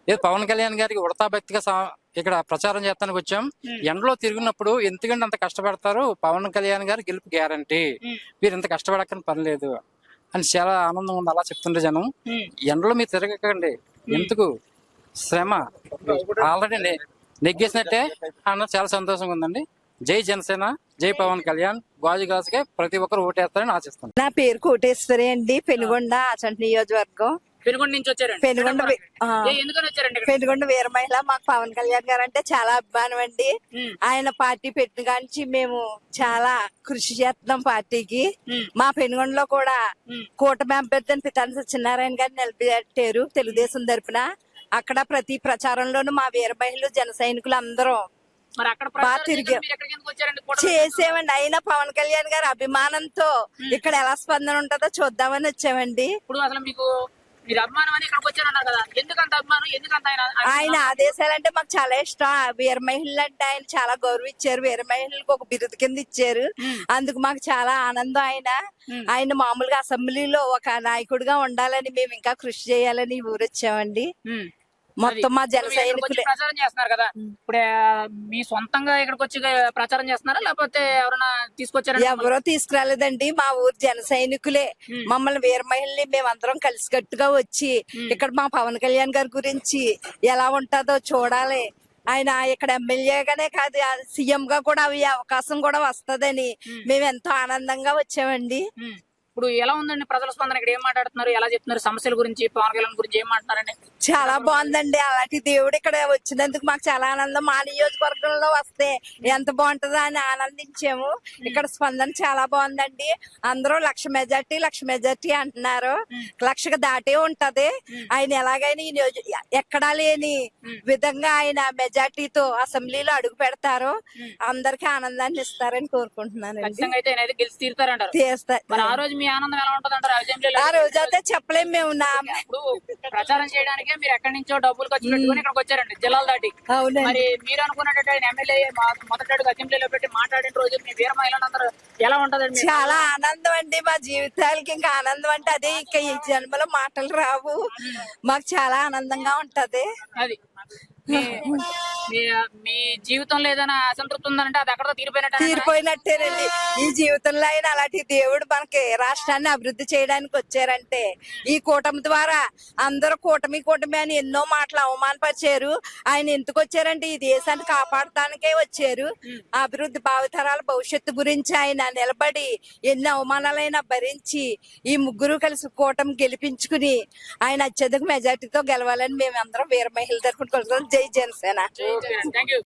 ఏదో పవన్ కళ్యాణ్ గారికి ఉడతా భక్తిగా ఇక్కడ ప్రచారం చేస్తానికి వచ్చాం. ఎండలో తిరిగినప్పుడు ఎందుకంటే అంత కష్టపడతారు, పవన్ కళ్యాణ్ గారు గెలుపు గ్యారంటీ, మీరు ఇంత కష్టపడక్కని పని లేదు అని చాలా ఆనందం ఉంది. అలా చెప్తుండే జనం. ఎండలో మీరు తిరగకండి, ఎందుకు శ్రమ, ఆల్రెడీ నెగ్గేసినట్టే అన్న చాలా సంతోషంగా ఉందండి. జై జనసేన, జై పవన్ కళ్యాణ్. గాజు గాజుకే ప్రతి ఒక్కరు ఓటేస్తారని ఆశిస్తాను. నా పేరు కోటేశ్వరి అండి, పెనుగొండ ఆచంట నియోజకవర్గం. పెనుగొండ నుంచి వచ్చారండి. పెనుగొండ వీర మహిళ. మాకు పవన్ కళ్యాణ్ గారు అంటే చాలా అభిమానం అండి. ఆయన పార్టీ పెట్టిన కాంచి మేము చాలా కృషి చేస్తున్నాం పార్టీకి. మా పెనుగొండలో కూడా కూటమి అభ్యర్థిని పితాని సత్యనారాయణ గారిని నిలబెట్టారు తెలుగుదేశం తరపున. అక్కడ ప్రతి ప్రచారంలోనూ మా వీర మహిళలు జన సైనికులు అందరం బాగా తిరిగాం, చేసేవండి. అయినా పవన్ కళ్యాణ్ గారి అభిమానంతో ఇక్కడ ఎలా స్పందన ఉంటుందో చూద్దామని వచ్చామండి. ఇప్పుడు అసలు మీకు అభిమానం అని ఇక్కడికి వచ్చారన్నారు కదా, ఎందుకంత అభిమానం, ఎందుకంత ఆయన ఆదేశాలంటే మాకు చాలా ఇష్టం. వీర మహిళలు అంటే ఆయన చాలా గౌరవించారు, వీర మహిళలకు ఒక బిరుదు కింద ఇచ్చారు. అందుకు మాకు చాలా ఆనందం. ఆయన మామూలుగా అసెంబ్లీలో ఒక నాయకుడిగా ఉండాలని మేము ఇంకా కృషి చేయాలని ఊరొచ్చామండి. మొత్తం మా జన సైనికులే ప్రచారం చేస్తున్నారు కదా. ఇప్పుడు మీ సొంతంగా ఇక్కడికి వచ్చి ప్రచారం చేస్తున్నారా, లేకపోతే ఎవరైనా తీసుకొచ్చారా? ఎవరో తీసుకురాలేదండి, మా ఊరు జన సైనికులే మమ్మల్ని వీర మహిళని మేమందరం కలిసికట్టుగా వచ్చి ఇక్కడ మా పవన్ కళ్యాణ్ గారి గురించి ఎలా ఉంటుందో చూడాలి. ఆయన ఇక్కడ ఎమ్మెల్యేగానే కాదు, సీఎం గా కూడా అవి అవకాశం కూడా వస్తదని మేము ఎంతో ఆనందంగా వచ్చామండి. ఇప్పుడు ఎలా ఉందండి ప్రజల స్పందన? ఇక్కడ ఏం మాట్లాడుతున్నారు, ఎలా చెప్తున్నారు సమస్యల గురించి, పవన్ కళ్యాణ్ గురించి ఏం మాట్లాడారండి? చాలా బాగుందండి. అలాంటి దేవుడు ఇక్కడ వచ్చినందుకు మాకు చాలా ఆనందం. మా నియోజకవర్గంలో వస్తే ఎంత బాగుంటుందో అని ఆనందించాము. ఇక్కడ స్పందన చాలా బాగుందండి. అందరూ 1,00,000 మెజార్టీ 1,00,000 మెజార్టీ అంటున్నారు. 1,00,000 దాటే ఉంటది. ఆయన ఎలాగైనా ఈ ఎక్కడా లేని విధంగా ఆయన మెజార్టీతో అసెంబ్లీలో అడుగు పెడతారు, అందరికి ఆనందాన్ని ఇస్తారని కోరుకుంటున్నాను. గెలిచి తీరుతారంటారు. తీస్తారు. ఆ రోజు మీ ఆనందం ఎలా ఉంటుంది అంటారు? ఆ రోజు అయితే చెప్పలేము మేము. ఇప్పుడు ప్రచారం చేయడానికి మీరు ఎక్కడి నుంచో డబ్బులు ఖర్చు పెట్టుకుని ఇక్కడికి వచ్చారండి, జిల్లాలు దాటి. మరి మీరు అనుకున్నట్టు ఆయన ఎమ్మెల్యే మొదటి అడుగు అసెంబ్లీలో పెట్టి మాట్లాడిన రోజు మీ వీర మహిళలందరూ ఎలా ఉంటదండి? చాలా ఆనందం అండి. మా జీవితాలకి ఇంకా ఆనందం అంటే అదే. ఇంకా ఈ జన్మలో మాటలు రావు. మాకు చాలా ఆనందంగా ఉంటది. అది మీ జీవితంలో ఏదైనా అసంతృప్తి ఉందంటే అది అక్కడ తీరిపోయినట్టేనండి. ఈ జీవితంలో అయినా అలాంటి దేవుడు మనకి రాష్ట్రాన్ని అభివృద్ధి చేయడానికి వచ్చారంటే, ఈ కూటమి ద్వారా అందరూ కూటమి అని ఎన్నో మాటలు అవమానపరిచారు. ఆయన ఎందుకు వచ్చారంటే ఈ దేశాన్ని కాపాడటానికే వచ్చారు. అభివృద్ధి భావితరాల భవిష్యత్తు గురించి ఆయన నిలబడి ఎన్ని అవమానాలైనా భరించి ఈ ముగ్గురు కలిసి కూటమి గెలిపించుకుని ఆయన అత్యధిక మెజార్టీతో గెలవాలని మేము అందరం వీర మహిళల తరఫున జై జనసేన. Thank you.